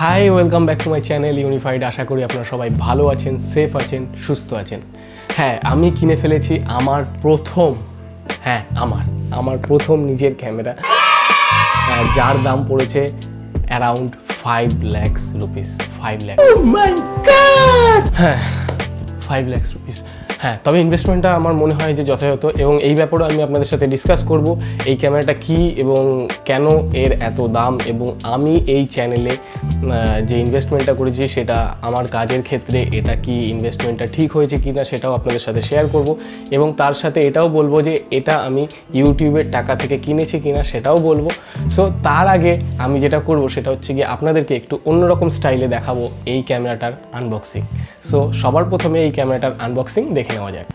High welcome back to my channel Unified. আশা করি আপনারা সবাই ভালো আছেন, সেফ আছেন, সুস্থ আছেন। হ্যাঁ, আমি কিনে ফেলেছি আমার প্রথম নিজের ক্যামেরা, যার দাম পড়েছে around 5 lakhs rupees। 5 lakhs। Oh my God! হ্যাঁ, 5 lakhs rupees। হ্যাঁ, তবে ইনভেস্টমেন্টটা আমার মনে হয় যে যথাযথ, এবং এই ব্যাপারে আমি আপনাদের সাথে ডিসকাস করব এই ক্যামেরাটা কি এবং কেন এর এত দাম, এবং আমি এই চ্যানেলে যে ইনভেস্টমেন্টটা করেছি সেটা আমার কাজের ক্ষেত্রে এটা কি ইনভেস্টমেন্টটা ঠিক হয়েছে কি না সেটাও আপনাদের সাথে শেয়ার করব, এবং তার সাথে এটাও বলবো যে এটা আমি ইউটিউবের টাকা থেকে কিনেছি কিনা সেটাও বলবো। সো তার আগে আমি যেটা করব সেটা হচ্ছে গিয়ে আপনাদেরকে একটু অন্যরকম স্টাইলে দেখাবো এই ক্যামেরাটার আনবক্সিং। সো সবার প্রথমে এই ক্যামেরাটার আনবক্সিং দেখে নেওয়া যাক।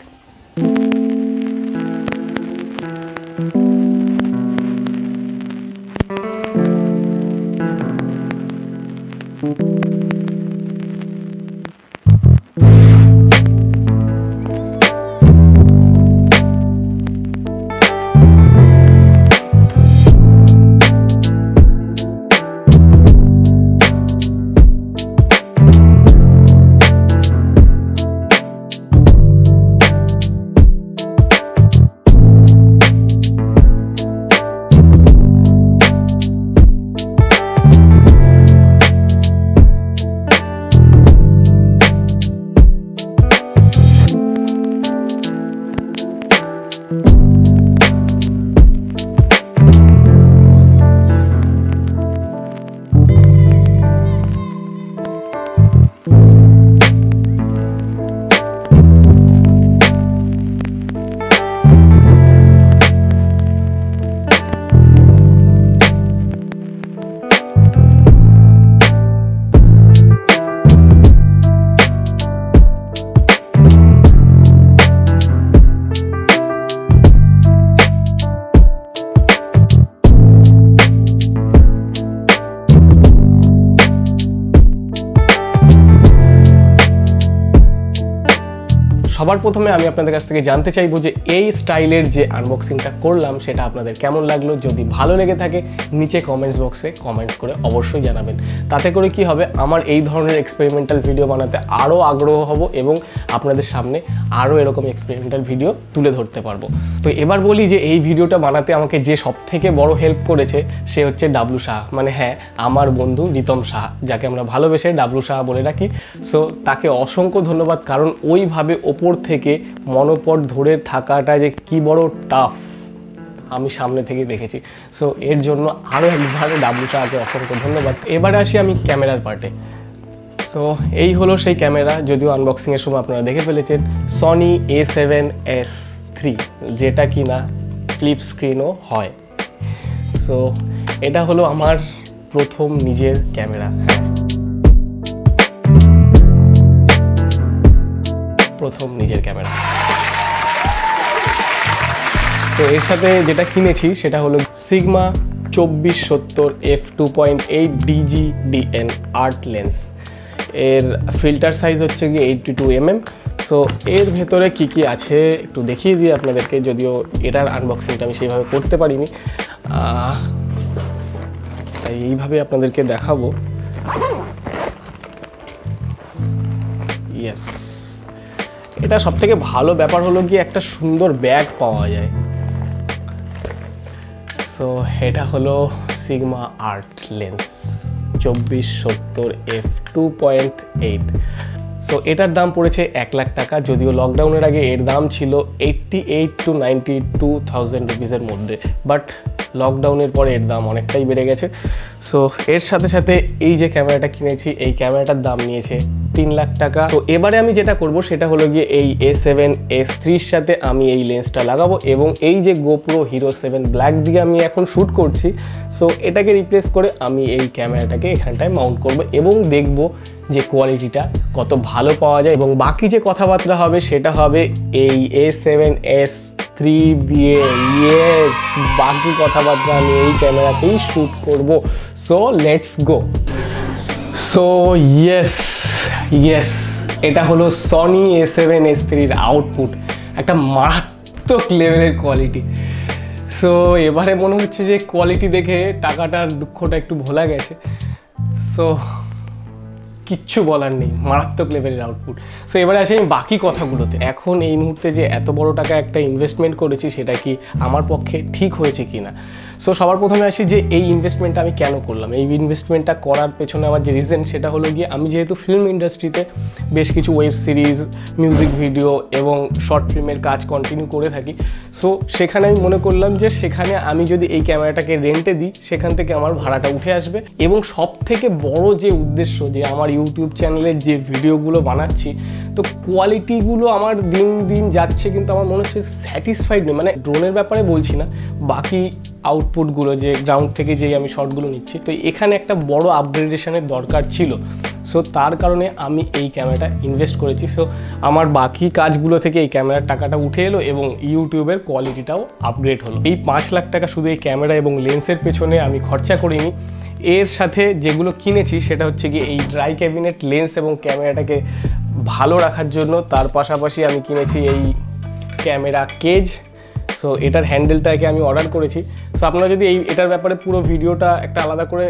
সবার প্রথমে আমি আপনাদের কাছ থেকে জানতে চাইবো যে এই স্টাইলের যে আনবক্সিংটা করলাম সেটা আপনাদের কেমন লাগলো। যদি ভালো লেগে থাকে নিচে কমেন্টস বক্সে কমেন্টস করে অবশ্যই জানাবেন। তাতে করে কি হবে, আমার এই ধরনের এক্সপেরিমেন্টাল ভিডিও বানাতে আরও আগ্রহ হব এবং আপনাদের সামনে আরও এরকম এক্সপেরিমেন্টাল ভিডিও তুলে ধরতে পারবো। তো এবার বলি যে এই ভিডিওটা বানাতে আমাকে যে সবথেকে বড় হেল্প করেছে সে হচ্ছে ডাবলু শাহ, মানে হ্যাঁ আমার বন্ধু রিতম শাহ, যাকে আমরা ভালোবেসে ডাবলু শাহ বলে রাখি। সো তাকে অসংখ্য ধন্যবাদ, কারণ ওইভাবে ওপর থেকে মনোপট ধরে থাকাটা যে কি বড় টাফ আমি সামনে থেকে দেখেছি। সো এর জন্য আরও একবার ডাবলু শাহকে অসংখ্য ধন্যবাদ। এবারে আসি আমি ক্যামেরার পার্টে। সো এই হলো সেই ক্যামেরা, যদিও আনবক্সিংয়ের সময় আপনারা দেখে ফেলেছেন, সনি A7S3, যেটা কি না ফ্লিপ স্ক্রিনও হয়। সো এটা হলো আমার প্রথম নিজের ক্যামেরা। প্রথম নিজের ক্যামেরা। তো এর সাথে যেটা কিনেছি সেটা হলো sigma 2470 f2.8 DGDN art lens. এর ফিল্টার সাইজ হচ্ছে গিয়ে 82 mm। সো এর ভেতরে কি কি আছে একটু দেখিয়ে দিই আপনাদেরকে, যদিও এটার আনবক্সিংটা আমি সেইভাবে করতে পারিনি, তাই এইভাবে আপনাদেরকে দেখাবো। ইয়েস, এটা সবথেকে ভালো ব্যাপার হলো কি একটা সুন্দর ব্যাগ পাওয়া যায়। সো এটা হলো sigma art lens 2470 f2.8। So এটার দাম পড়েছে 1 লাখ টাকা, যদিও লকডাউনের আগে এর দাম ছিল 88 to 92,000 রুপিসের মধ্যে, বাট লকডাউনের পরে এর দাম অনেকটাই বেড়ে গেছে। সো এর সাথে সাথে এই যে ক্যামেরাটা কিনেছি এই ক্যামেরাটার দাম নিয়েছে 3 লাখ টাকা। তো এবারে আমি যেটা করব সেটা হলো গিয়ে এই A7S3-র সাথে আমি এই লেন্সটা লাগাবো, এবং এই যে গোপ্রো হিরো 7 ব্ল্যাক দিয়ে আমি এখন শ্যুট করছি, সো এটাকে রিপ্লেস করে আমি এই ক্যামেরাটাকে এখানটায় মাউন্ট করব এবং দেখব যে কোয়ালিটিটা কত ভালো পাওয়া যায়, এবং বাকি যে কথাবার্তা হবে সেটা হবে এই A7S3 দিয়ে। ইয়েস, বাকি কথাবার্তা আমি এই ক্যামেরাতেই শ্যুট করব। So let's go. So yes, এটা হলো সনি A7S3-র আউটপুট, একটা মারাত্মক লেভেলের কোয়ালিটি। সো এবারে মনে হচ্ছে যে কোয়ালিটি দেখে টাকাটার দুঃখটা একটু ভোলা গেছে। সো কিচ্ছু বলার নেই, মারাত্মক লেভেলের আউটপুট। সো এবারে আসি আমি বাকি কথাগুলোতে। এখন এই মুহূর্তে যে এত বড় টাকা একটা ইনভেস্টমেন্ট করেছি সেটা কি আমার পক্ষে ঠিক হয়েছে কি না। সো সবার প্রথমে আসি যে এই ইনভেস্টমেন্টটা আমি কেন করলাম। এই ইনভেস্টমেন্টটা করার পেছনে আমার যে রিজন সেটা হলো গিয়ে আমি যেহেতু ফিল্ম ইন্ডাস্ট্রিতে বেশ কিছু ওয়েব সিরিজ, মিউজিক ভিডিও এবং শর্ট ফিল্মের কাজ কন্টিনিউ করে থাকি। সো সেখানে আমি মনে করলাম যে সেখানে আমি যদি এই ক্যামেরাটাকে রেন্টে দিই সেখান থেকে আমার ভাড়াটা উঠে আসবে, এবং সব থেকে বড় যে উদ্দেশ্য যে আমার ইউটিউব চ্যানেলের যে ভিডিওগুলো বানাচ্ছি তো কোয়ালিটিগুলো আমার দিন দিন যাচ্ছে, কিন্তু আমার মনে হচ্ছে স্যাটিসফাইড নেই। মানে ড্রোনের ব্যাপারে বলছি না, বাকি আউটপুটগুলো যে গ্রাউন্ড থেকে যেই আমি শটগুলো নিচ্ছি, তো এখানে একটা বড় আপগ্রেডেশনের দরকার ছিল। সো তার কারণে আমি এই ক্যামেরাটা ইনভেস্ট করেছি। সো আমার বাকি কাজগুলো থেকে এই ক্যামেরার টাকাটা উঠে এলো এবং ইউটিউবের কোয়ালিটিটাও আপগ্রেড হলো। এই 5 লাখ টাকা শুধু এই ক্যামেরা এবং লেন্সের পেছনে আমি খরচা করিনি, এর সাথে যেগুলো কিনেছি সেটা হচ্ছে কি এই ড্রাই ক্যাবিনেট, লেন্স এবং ক্যামেরাটাকে ভালো রাখার জন্য। তার পাশাপাশি আমি কিনেছি এই ক্যামেরা কেজ। সো এটার হ্যান্ডেলটাকে আমি অর্ডার করেছি। সো আপনারা যদি এটার ব্যাপারে পুরো ভিডিওটা একটা আলাদা করে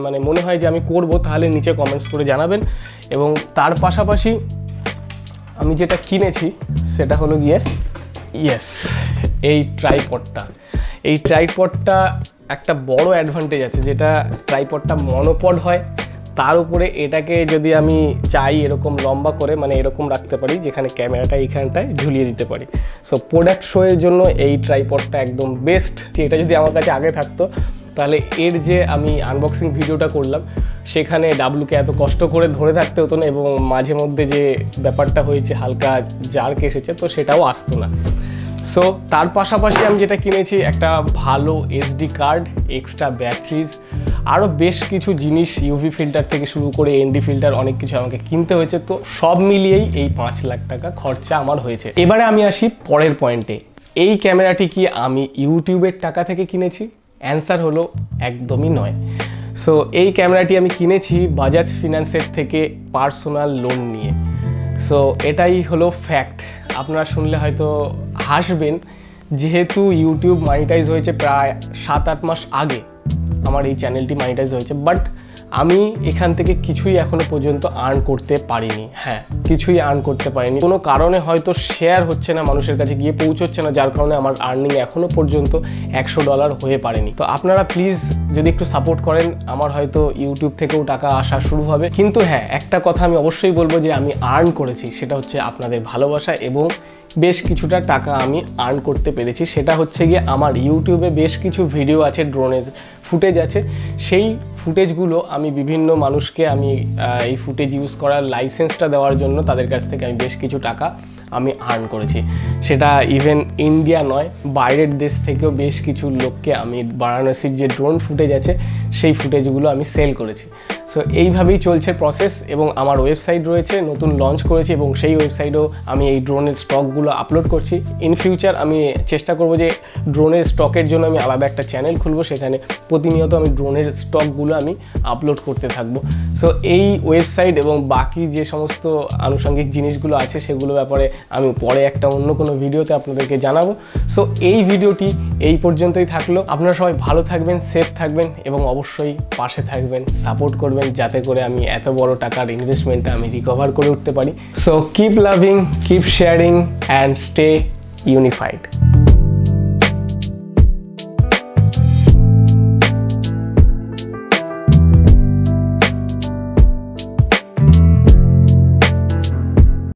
মানে মনে হয় যে আমি করব, তাহলে নিচে কমেন্টস করে জানাবেন। এবং তার পাশাপাশি আমি যেটা কিনেছি সেটা হলো গিয়ে এই ট্রাইপডটা। এই ট্রাইপডটা একটা বড় অ্যাডভান্টেজ আছে, যেটা ট্রাইপডটা মনোপড হয়, তার উপরে এটাকে যদি আমি চাই এরকম লম্বা করে মানে এরকম রাখতে পারি, যেখানে ক্যামেরাটা এইখানটায় ঝুলিয়ে দিতে পারি। সো প্রোডাক্ট শোয়ের জন্য এই ট্রাইপডটা একদম বেস্ট। এটা যদি আমার কাছে আগে থাকতো তাহলে এর যে আমি আনবক্সিং ভিডিওটা করলাম সেখানে ডাব্লুকে এত কষ্ট করে ধরে থাকতে হতো না, এবং মাঝে মধ্যে যে ব্যাপারটা হয়েছে হালকা জার্ক এসেছে তো সেটাও আসতো না। সো তার পাশাপাশি আমি যেটা কিনেছি একটা ভালো এসডি কার্ড, এক্সট্রা ব্যাটারিজ, আরও বেশ কিছু জিনিস, ইউভি ফিল্টার থেকে শুরু করে এনডি ফিল্টার, অনেক কিছু আমাকে কিনতে হয়েছে। তো সব মিলিয়েই এই 5 লাখ টাকা খরচা আমার হয়েছে। এবারে আমি আসি পরের পয়েন্টে, এই ক্যামেরাটি কি আমি ইউটিউবের টাকা থেকে কিনেছি? অ্যান্সার হলো একদমই নয়। সো এই ক্যামেরাটি আমি কিনেছি বাজাজ ফিনান্সের থেকে পার্সোনাল লোন নিয়ে। সো এটাই হলো ফ্যাক্ট। আপনারা শুনলে হয়তো হাসবেন, যেহেতু ইউটিউব মনিটাইজ হয়েছে প্রায় 7-8 মাস আগে আমার এই চ্যানেলটি মনিটাইজ হয়েছে, বাট আমি এখান থেকে কিছুই এখনো পর্যন্ত আর্ন করতে পারিনি। হ্যাঁ, কিছুই আর্ন করতে পারিনি, কোনো কারণে হয়তো শেয়ার হচ্ছে না, মানুষের কাছে গিয়ে পৌঁছচ্ছে না, যার কারণে আমার আর্নিং এখনো পর্যন্ত $100 হয়ে পারেনি। তো আপনারা প্লিজ যদি একটু সাপোর্ট করেন, আমার হয়তো ইউটিউব থেকেও টাকা আসা শুরু হবে। কিন্তু হ্যাঁ, একটা কথা আমি অবশ্যই বলবো যে আমি আর্ন করেছি, সেটা হচ্ছে আপনাদের ভালোবাসা, এবং বেশ কিছুটা টাকা আমি আর্ন করতে পেরেছি। সেটা হচ্ছে গিয়ে আমার ইউটিউবে বেশ কিছু ভিডিও আছে, ড্রোনের ফুটেজ আছে, সেই ফুটেজগুলো আমি বিভিন্ন মানুষকে আমি এই ফুটেজ ইউজ করার লাইসেন্সটা দেওয়ার জন্য তাদের কাছ থেকে আমি বেশ কিছু টাকা আমি আর্ন করেছি। সেটা ইভেন ইন্ডিয়া নয়, বাইরের দেশ থেকেও বেশ কিছু লোককে আমি বারাণসীর যে ড্রোন ফুটেজ আছে সেই ফুটেজগুলো আমি সেল করেছি। সো এইভাবেই চলছে প্রসেস, এবং আমার ওয়েবসাইট রয়েছে, নতুন লঞ্চ করেছি, এবং সেই ওয়েবসাইটেও আমি এই ড্রোনের স্টকগুলো আপলোড করছি। ইন ফিউচার আমি চেষ্টা করব যে ড্রোনের স্টকের জন্য আমি আলাদা একটা চ্যানেল খুলবো, সেখানে প্রতিনিয়ত আমি ড্রোনের স্টকগুলো আমি আপলোড করতে থাকবো। সো এই ওয়েবসাইট এবং বাকি যে সমস্ত আনুষঙ্গিক জিনিসগুলো আছে সেগুলো ব্যাপারে আমি পরে একটা অন্য কোনো ভিডিওতে আপনাদেরকে জানাবো। সো এই ভিডিওটি এই পর্যন্তই থাকলো। আপনারা সবাই ভালো থাকবেন, সেফ থাকবেন, এবং অবশ্যই পাশে থাকবেন, সাপোর্ট করবেন, যাতে করে আমি এত বড় টাকার ইনভেস্টমেন্টটা আমি রিকভার করে উঠতে পারি। So keep loving, keep sharing and stay unified.